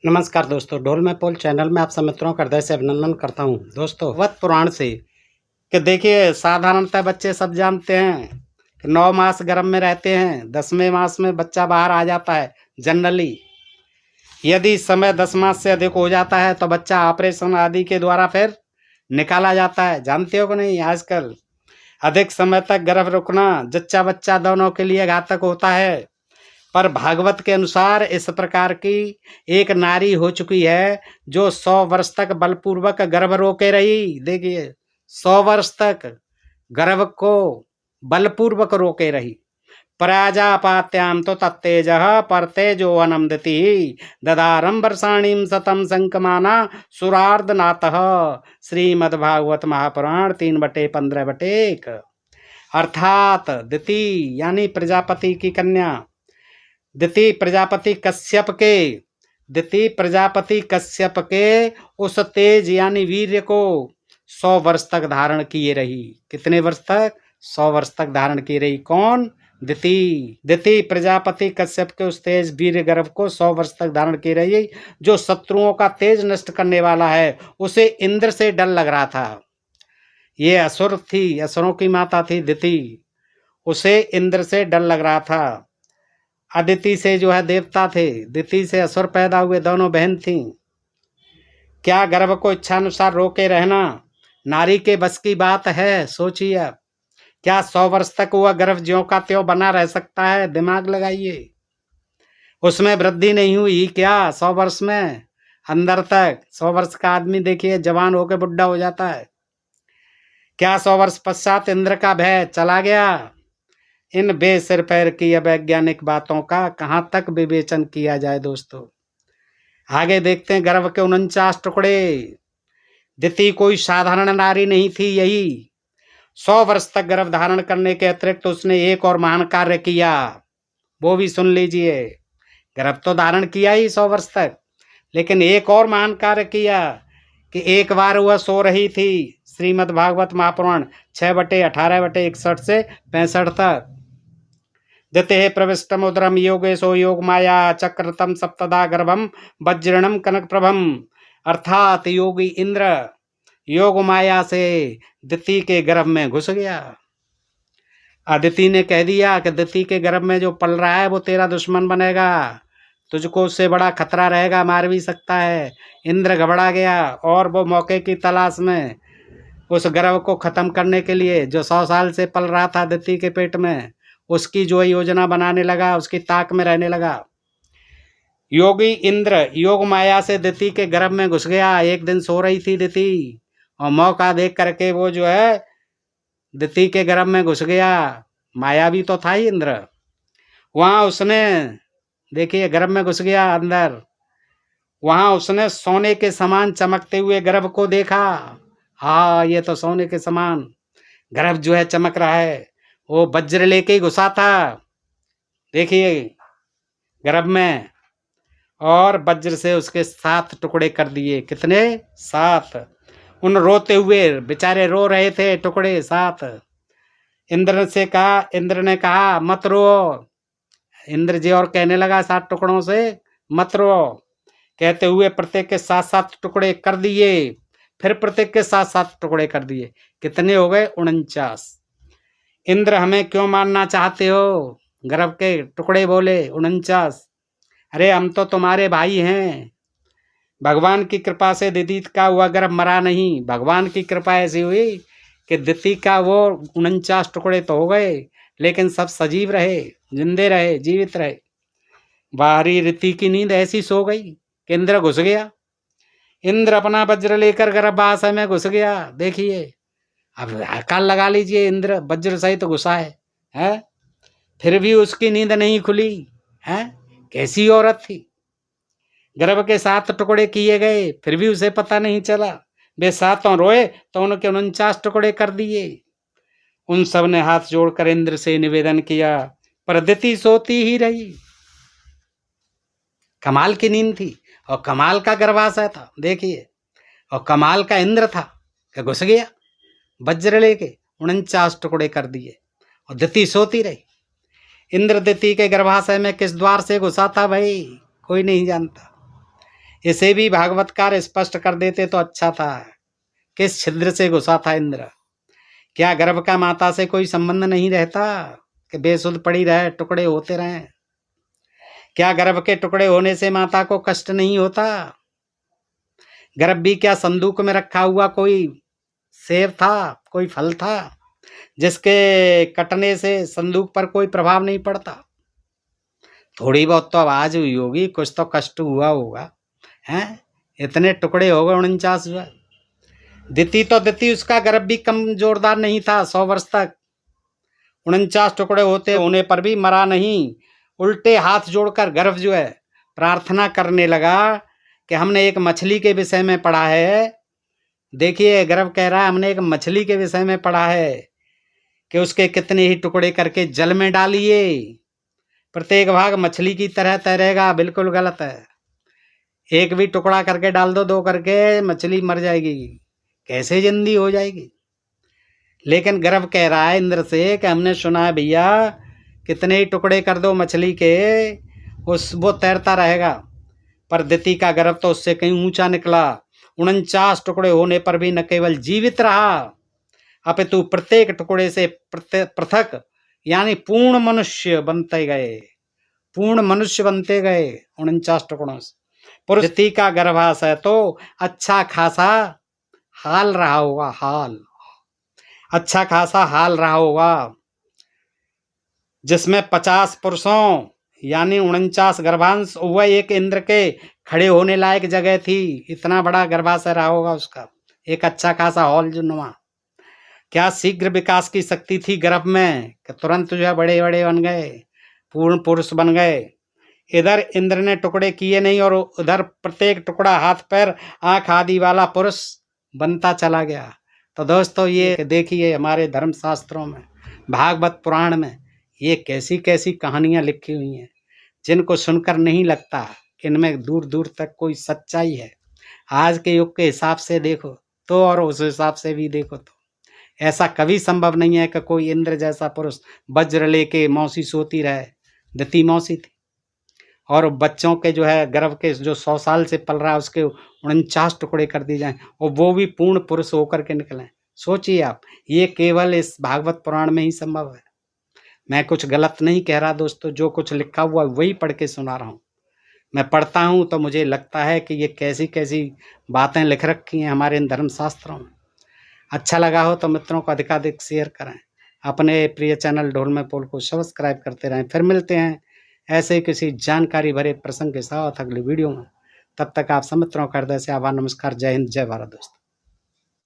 नमस्कार दोस्तों, ढोल में पोल चैनल में आप सब मित्रों का हृदय से अभिनंदन करता हूं। दोस्तों, वत पुराण से कि देखिए, साधारणतः बच्चे सब जानते हैं कि 9 मास गर्भ में रहते हैं, 10वें मास में बच्चा बाहर आ जाता है। जनरली यदि समय 10 मास से अधिक हो जाता है तो बच्चा ऑपरेशन आदि के द्वारा फिर निकाला जाता है। जानते हो कि नहीं? आजकल अधिक समय तक गर्भ रुकना जच्चा बच्चा दोनों के लिए घातक होता है। पर भागवत के अनुसार इस प्रकार की एक नारी हो चुकी है जो 100 वर्ष तक बलपूर्वक गर्भ रोके रही। देखिए, 100 वर्ष तक गर्भ को बलपूर्वक रोके रही। प्रजापात्याम तो तत्तेज परतेजो अनमदति ददारम वर्षाणीम सतम संकमाना सुरार्धनाथ। श्रीमद्भागवत महापुराण 3/15/1। अर्थात दिति यानी प्रजापति की कन्या, दिति प्रजापति कश्यप के उस तेज यानी वीर्य को 100 वर्ष तक धारण किए रही। कितने वर्ष तक? 100 वर्ष तक धारण की रही। कौन? दिति प्रजापति कश्यप के उस तेज वीर्य गर्भ को 100 वर्ष तक धारण की रही, जो शत्रुओं का तेज नष्ट करने वाला है। उसे इंद्र से डर लग रहा था। ये असुर थी, असुरों की माता थी दिति। उसे इंद्र से डर लग रहा था। अदिति से जो है देवता थे, दिति से असुर पैदा हुए, दोनों बहन थीं। क्या गर्भ को इच्छानुसार रोके रहना नारी के बस की बात है? सोचिए आप, क्या 100 वर्ष तक वह गर्भ ज्यों का त्यों बना रह सकता है? दिमाग लगाइए। उसमें वृद्धि नहीं हुई क्या 100 वर्ष में? अंदर तक 100 वर्ष का आदमी देखिए जवान होकर बुढ़ा हो जाता है। क्या 100 वर्ष पश्चात इंद्र का भय चला गया? इन बेसिर पैर की अवैज्ञानिक बातों का कहाँ तक विवेचन किया जाए दोस्तों। आगे देखते हैं। गर्भ के 49 टुकड़े। दिति कोई साधारण नारी नहीं थी। यही 100 वर्ष तक गर्भ धारण करने के अतिरिक्त उसने एक और महान कार्य किया, वो भी सुन लीजिए। गर्भ तो धारण किया ही 100 वर्ष तक, लेकिन एक और महान कार्य किया कि एक बार वह सो रही थी। श्रीमद् भागवत महापुराण 6/18/61 से 65 तक। दिते प्रविष्टम उदरम योगेशो योग माया चक्रतम सप्तदा गर्भम वज्रणम कनक प्रभम। अर्थात योगी इंद्र योग माया से दिति के गर्भ में घुस गया। अदिति ने कह दिया कि दिति के गर्भ में जो पल रहा है वो तेरा दुश्मन बनेगा, तुझको उससे बड़ा खतरा रहेगा, मार भी सकता है। इंद्र घबरा गया और वो मौके की तलाश में उस गर्भ को खत्म करने के लिए, जो 100 साल से पल रहा था दिति के पेट में, उसकी जो योजना बनाने लगा, उसकी ताक में रहने लगा। योगी इंद्र योग माया से दिति के गर्भ में घुस गया। एक दिन सो रही थी दिति और मौका देख करके वो जो है दिति के गर्भ में घुस गया। माया भी तो था ही इंद्र। वहां उसने देखिए गर्भ में घुस गया अंदर। वहां उसने सोने के समान चमकते हुए गर्भ को देखा। हाँ, ये तो सोने के समान गर्भ जो है चमक रहा है। वो वज्र लेके ही घुसा था देखिए गर्भ में, और वज्र से उसके 7 टुकड़े कर दिए। कितने? 7। उन रोते हुए बेचारे रो रहे थे टुकड़े 7। इंद्र ने कहा मत रो। इंद्र जी और कहने लगा 7 टुकड़ों से मत रो। कहते हुए प्रत्येक के 7-7 टुकड़े कर दिए। फिर प्रत्येक के 7-7 टुकड़े कर दिए। कितने हो गए? 49। इंद्र हमें क्यों मारना चाहते हो? गर्भ के टुकड़े बोले 49। अरे हम तो तुम्हारे भाई हैं। भगवान की कृपा से दिति का हुआ गर्भ मरा नहीं। भगवान की कृपा ऐसी हुई कि दिति का वो 49 टुकड़े तो हो गए, लेकिन सब सजीव रहे, जिंदे रहे, जीवित रहे। बाहरी रीति की नींद ऐसी सो गई कि इंद्र घुस गया। इंद्र अपना वज्र लेकर गर्भाशय में घुस गया। देखिए, अब अकाल लगा लीजिए, इंद्र वज्र सहित तो घुसा है? फिर भी उसकी नींद नहीं खुली है। कैसी औरत थी? गर्भ के 7 टुकड़े किए गए, फिर भी उसे पता नहीं चला। वे 7 रोए तो उनके 49 टुकड़े कर दिए। उन सब ने हाथ जोड़कर इंद्र से निवेदन किया, पर दिति सोती ही रही। कमाल की नींद थी और कमाल का गर्भाशय था देखिए, और कमाल का इंद्र था कि घुस गया वज्र लेके, 49 टुकड़े कर दिए और दिति सोती रही। इंद्र दिति के गर्भाशय में किस द्वार से घुसा था भाई? कोई नहीं जानता। इसे भी भागवतकार स्पष्ट कर देते तो अच्छा था। किस छिद्र से घुसा था इंद्र? क्या गर्भ का माता से कोई संबंध नहीं रहता कि बेसुध पड़ी रहे, टुकड़े होते रहे? क्या गर्भ के टुकड़े होने से माता को कष्ट नहीं होता? गर्भ भी क्या संदूक में रखा हुआ कोई सेब था, कोई फल था जिसके कटने से संदूक पर कोई प्रभाव नहीं पड़ता? थोड़ी बहुत तो आवाज हुई होगी, कुछ तो कष्ट हुआ होगा, हैं? इतने टुकड़े हो गए 49 हुआ। दिति उसका गर्भ भी कम जोरदार नहीं था। 100 वर्ष तक 49 टुकड़े होने पर भी मरा नहीं। उल्टे हाथ जोड़कर गर्भ जो है प्रार्थना करने लगा कि हमने एक मछली के विषय में पढ़ा है। देखिए, गर्भ कह रहा है हमने एक मछली के विषय में पढ़ा है कि उसके कितने ही टुकड़े करके जल में डालिए, प्रत्येक भाग मछली की तरह तैरेगा। बिल्कुल गलत है। एक भी टुकड़ा करके डाल दो, 2 करके, मछली मर जाएगी, कैसे जिंदी हो जाएगी? लेकिन गर्भ कह रहा है इंद्र से कि हमने सुना है भैया, कितने ही टुकड़े कर दो मछली के, वो तैरता रहेगा। पर दिति का गर्भ तो उससे कहीं ऊंचा निकला। 49 टुकड़े होने पर भी न केवल जीवित रहा, अपितु प्रत्येक टुकड़े से पृथक यानी पूर्ण मनुष्य बनते गए। पूर्ण मनुष्य बनते गए 49 टुकड़ों से। पुरुष दिति का गर्भाशय तो अच्छा खासा हाल रहा होगा, अच्छा खासा हाल रहा होगा, जिसमें 50 पुरुषों यानी 49 गर्भांश हुआ। एक इंद्र के खड़े होने लायक जगह थी। इतना बड़ा गर्भाशय रहा होगा उसका, एक अच्छा खासा हॉल जुनवा। क्या शीघ्र विकास की शक्ति थी गर्भ में कि तुरंत जो है बड़े बड़े बन गए, पूर्ण पुरुष बन गए। इधर इंद्र ने टुकड़े किए नहीं और उधर प्रत्येक टुकड़ा हाथ पैर आंख आदि वाला पुरुष बनता चला गया। तो दोस्तों, ये देखिए हमारे धर्म शास्त्रों में, भागवत पुराण में ये कैसी कैसी कहानियां लिखी हुई हैं, जिनको सुनकर नहीं लगता इनमें दूर दूर तक कोई सच्चाई है। आज के युग के हिसाब से देखो तो, और उस हिसाब से भी देखो तो ऐसा कभी संभव नहीं है कि कोई इंद्र जैसा पुरुष वज्र लेके मौसी सोती रहे। दिति मौसी थी और बच्चों के जो है गर्भ के जो 100 साल से पल रहा है उसके 49 टुकड़े कर दिए जाएं और वो भी पूर्ण पुरुष होकर के निकलें। सोचिए आप, ये केवल इस भागवत पुराण में ही संभव है। मैं कुछ गलत नहीं कह रहा दोस्तों, जो कुछ लिखा हुआ वही पढ़ के सुना रहा हूँ। मैं पढ़ता हूँ तो मुझे लगता है कि ये कैसी कैसी बातें लिख रखी हैं हमारे इन धर्म शास्त्रों में। अच्छा लगा हो तो मित्रों को अधिकाधिक शेयर करें। अपने प्रिय चैनल ढोल में पोल को सब्सक्राइब करते रहें। फिर मिलते हैं ऐसे किसी जानकारी भरे प्रसंग के साथ अगली वीडियो में। तब तक आप सब मित्रों का हृदय से आभार, नमस्कार, जय हिंद, जय भारत दोस्तों।